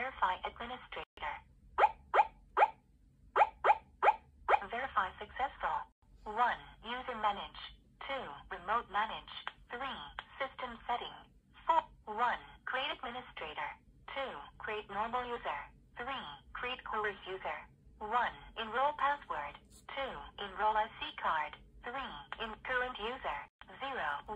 Verify administrator. Verify successful. 1. User manage. 2. Remote manage. 3. System setting. 4. 1. Create administrator. 2. Create normal user. 3. Create course user. 1. Enroll password. 2. Enroll IC card. 3. In current user. 0. 1.